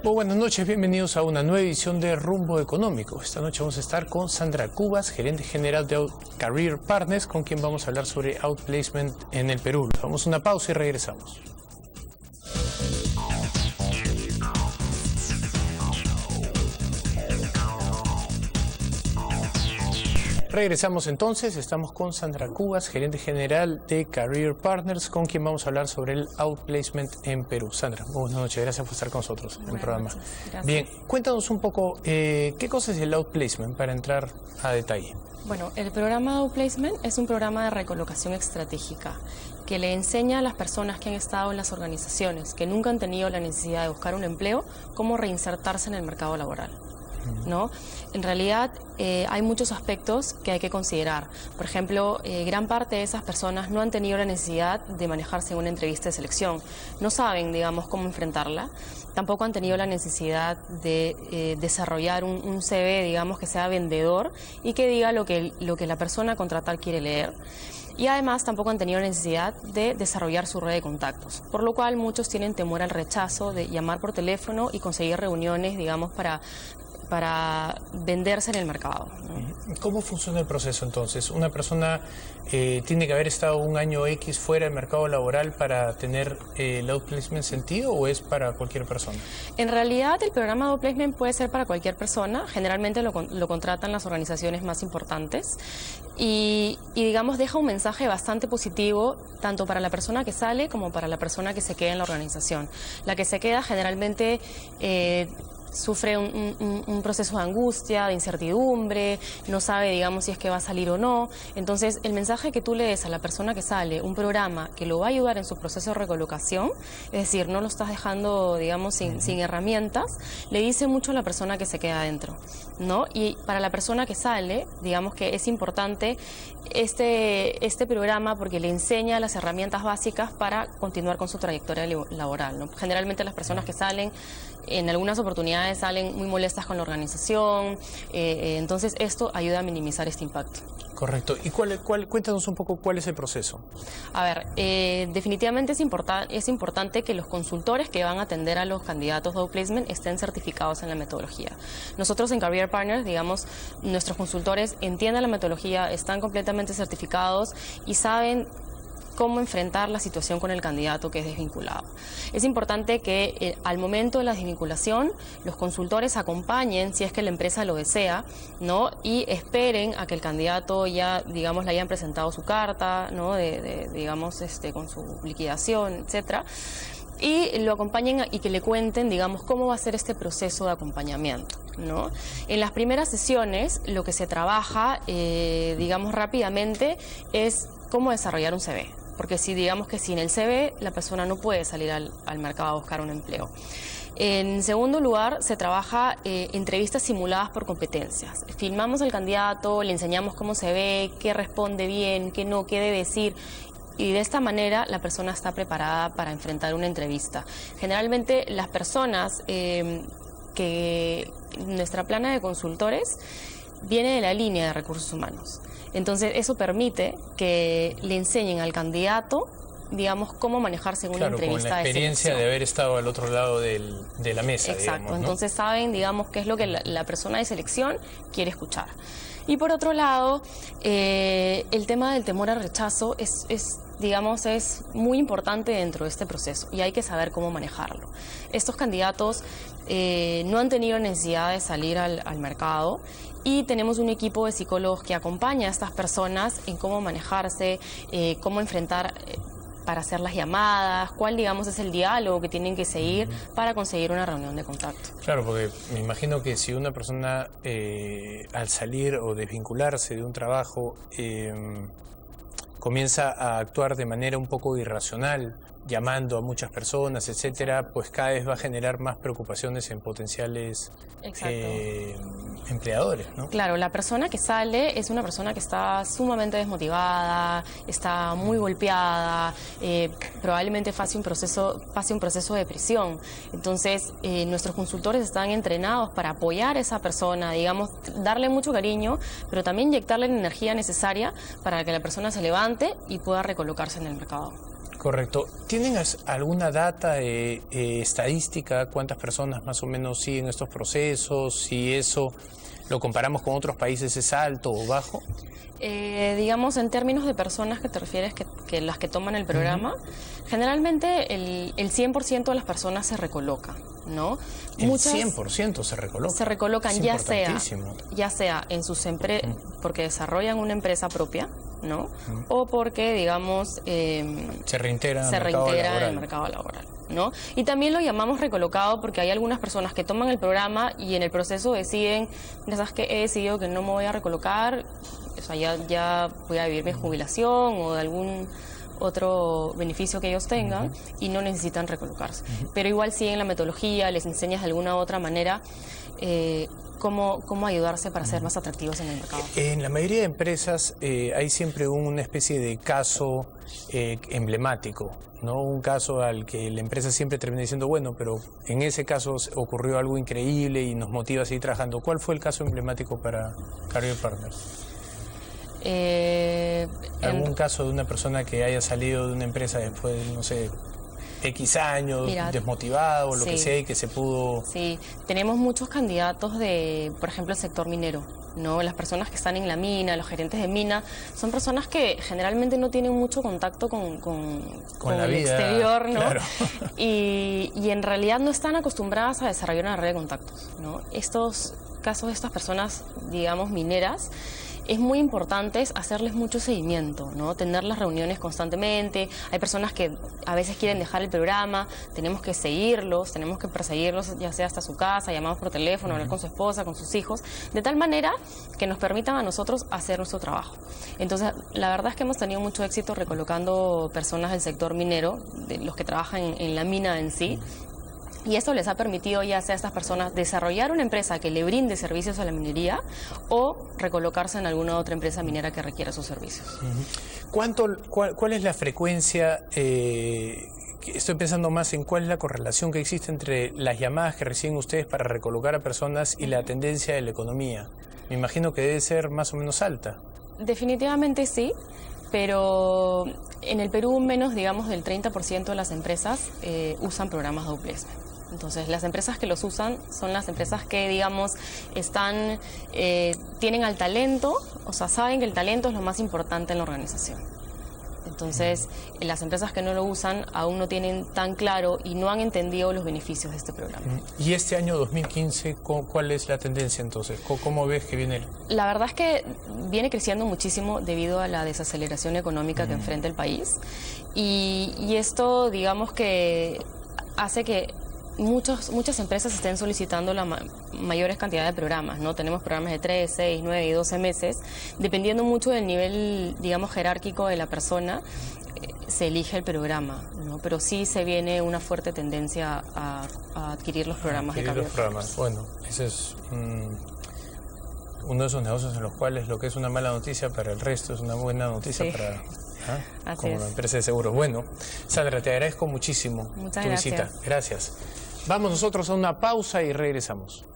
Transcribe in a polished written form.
Muy buenas noches, bienvenidos a una nueva edición de Rumbo Económico. Esta noche vamos a estar con Sandra Cubas, gerente general de Career Partners, con quien vamos a hablar sobre outplacement en el Perú. Vamos a una pausa y regresamos. Regresamos entonces, estamos con Sandra Cubas, gerente general de Career Partners, con quien vamos a hablar sobre el outplacement en Perú. Sandra, buenas noches, gracias por estar con nosotros en el programa. Bien, cuéntanos un poco, ¿qué cosa es el outplacement para entrar a detalle? Bueno, el programa de outplacement es un programa de recolocación estratégica que le enseña a las personas que han estado en las organizaciones, que nunca han tenido la necesidad de buscar un empleo, cómo reinsertarse en el mercado laboral, ¿no? En realidad hay muchos aspectos que hay que considerar. Por ejemplo, gran parte de esas personas no han tenido la necesidad de manejarse en una entrevista de selección. No saben, digamos, cómo enfrentarla. Tampoco han tenido la necesidad de desarrollar un CV, digamos, que sea vendedor y que diga lo que la persona a contratar quiere leer. Y además tampoco han tenido necesidad de desarrollar su red de contactos, por lo cual muchos tienen temor al rechazo de llamar por teléfono y conseguir reuniones, digamos, para venderse en el mercado, ¿no? ¿Cómo funciona el proceso entonces? ¿Una persona tiene que haber estado un año X fuera del mercado laboral para tener el outplacement sentido o es para cualquier persona? En realidad el programa de outplacement puede ser para cualquier persona, generalmente lo contratan las organizaciones más importantes y digamos deja un mensaje bastante positivo tanto para la persona que sale como para la persona que se queda en la organización. La que se queda generalmente sufre un proceso de angustia, de incertidumbre, no sabe, digamos, si es que va a salir o no. Entonces, el mensaje que tú le des a la persona que sale, un programa que lo va a ayudar en su proceso de recolocación, es decir, no lo estás dejando, digamos, sin herramientas, le dice mucho a la persona que se queda adentro, ¿no? Y para la persona que sale, digamos que es importante este programa porque le enseña las herramientas básicas para continuar con su trayectoria laboral, ¿no? Generalmente las personas que salen, en algunas oportunidades salen muy molestas con la organización, entonces esto ayuda a minimizar este impacto. Correcto. ¿Y cuéntanos un poco cuál es el proceso? A ver, definitivamente es importante que los consultores que van a atender a los candidatos de outplacement estén certificados en la metodología. Nosotros en Career Partners, digamos, nuestros consultores entienden la metodología, están completamente certificados y saben cómo enfrentar la situación con el candidato que es desvinculado. Es importante que al momento de la desvinculación los consultores acompañen, si es que la empresa lo desea, ¿no? Y esperen a que el candidato ya, digamos, le hayan presentado su carta, ¿no? Digamos, con su liquidación, etcétera. Y lo acompañen y que le cuenten, digamos, cómo va a ser este proceso de acompañamiento, ¿no? En las primeras sesiones lo que se trabaja, digamos, rápidamente es cómo desarrollar un CV. Porque si digamos que sin el CV la persona no puede salir al mercado a buscar un empleo. En segundo lugar, se trabaja entrevistas simuladas por competencias. Filmamos al candidato, le enseñamos cómo se ve, qué responde bien, qué no, qué debe decir. Y de esta manera la persona está preparada para enfrentar una entrevista. Generalmente las personas que nuestra plana de consultores viene de la línea de recursos humanos. Entonces eso permite que le enseñen al candidato, digamos, cómo manejarse en una entrevista de selección. Claro, con la experiencia de haber estado al otro lado de la mesa. Exacto, digamos, ¿no? Entonces saben, digamos, qué es lo que la persona de selección quiere escuchar. Y por otro lado, el tema del temor al rechazo digamos, es muy importante dentro de este proceso y hay que saber cómo manejarlo. Estos candidatos no han tenido necesidad de salir al mercado y tenemos un equipo de psicólogos que acompaña a estas personas en cómo manejarse, cómo enfrentar para hacer las llamadas, cuál, digamos, es el diálogo que tienen que seguir para conseguir una reunión de contacto. Claro, porque me imagino que si una persona al salir o desvincularse de un trabajo comienza a actuar de manera un poco irracional llamando a muchas personas, etcétera, pues cada vez va a generar más preocupaciones en potenciales empleadores, ¿no? Claro, la persona que sale es una persona que está sumamente desmotivada, está muy golpeada, probablemente pase un proceso de depresión. Entonces, nuestros consultores están entrenados para apoyar a esa persona, digamos, darle mucho cariño, pero también inyectarle la energía necesaria para que la persona se levante y pueda recolocarse en el mercado. Correcto. ¿Tienen alguna data estadística? ¿Cuántas personas más o menos siguen estos procesos? Si eso lo comparamos con otros países, ¿es alto o bajo? Digamos, en términos de personas que te refieres, que las que toman el programa, generalmente el 100% de las personas se recoloca, ¿no? El 100% se recoloca. Se recolocan ya sea en sus porque desarrollan una empresa propia, ¿no? O porque, digamos, se reintegran en el mercado laboral, ¿no? Y también lo llamamos recolocado porque hay algunas personas que toman el programa y en el proceso deciden, ¿sabes qué? He decidido que no me voy a recolocar, o sea, ya voy a vivir mi jubilación o de algún otro beneficio que ellos tengan y no necesitan recolocarse. Pero igual siguen la metodología, les enseñas de alguna u otra manera cómo ayudarse para ser más atractivos en el mercado. En la mayoría de empresas hay siempre una especie de caso emblemático, ¿no? Un caso al que la empresa siempre termina diciendo, bueno, pero en ese caso ocurrió algo increíble y nos motiva a seguir trabajando. ¿Cuál fue el caso emblemático para Career Partners? ¿Algún caso de una persona que haya salido de una empresa después de, no sé, X años, desmotivado, o lo que sea, y que se pudo...? Sí, tenemos muchos candidatos por ejemplo, el sector minero, ¿no? Las personas que están en la mina, los gerentes de mina, son personas que generalmente no tienen mucho contacto con la el vida, exterior, ¿no? Claro. Y en realidad no están acostumbradas a desarrollar una red de contactos, ¿no? Estos casos de estas personas, digamos, mineras, es muy importante hacerles mucho seguimiento, ¿no? Tener las reuniones constantemente. Hay personas que a veces quieren dejar el programa, tenemos que seguirlos, tenemos que perseguirlos, ya sea hasta su casa, llamados por teléfono, hablar con su esposa, con sus hijos, de tal manera que nos permitan a nosotros hacer nuestro trabajo. Entonces, la verdad es que hemos tenido mucho éxito recolocando personas del sector minero, de los que trabajan en la mina en sí. Y esto les ha permitido ya sea a estas personas desarrollar una empresa que le brinde servicios a la minería o recolocarse en alguna otra empresa minera que requiera sus servicios. ¿Cuál es la frecuencia? Estoy pensando más en cuál es la correlación que existe entre las llamadas que reciben ustedes para recolocar a personas y la tendencia de la economía. Me imagino que debe ser más o menos alta. Definitivamente sí. Pero en el Perú menos, digamos, del 30% de las empresas usan programas de outplacement. Entonces, las empresas que los usan son las empresas que, digamos, tienen al talento, o sea, saben que el talento es lo más importante en la organización. Entonces, las empresas que no lo usan aún no tienen tan claro y no han entendido los beneficios de este programa. ¿Y este año 2015, cuál es la tendencia entonces? ¿Cómo ves que viene? La verdad es que viene creciendo muchísimo debido a la desaceleración económica que enfrenta el país. Y esto, digamos que hace que muchas empresas estén solicitando la mayores cantidades de programas, ¿no? Tenemos programas de 3, 6, 9 y 12 meses. Dependiendo mucho del nivel, digamos, jerárquico de la persona, se elige el programa, ¿no? Pero sí se viene una fuerte tendencia a adquirir los programas de Career Partners. Bueno, ese es uno de esos negocios en los cuales lo que es una mala noticia para el resto es una buena noticia para... como una empresa de seguros. Bueno, Sandra, te agradezco muchísimo tu visita. Gracias. Vamos nosotros a una pausa y regresamos.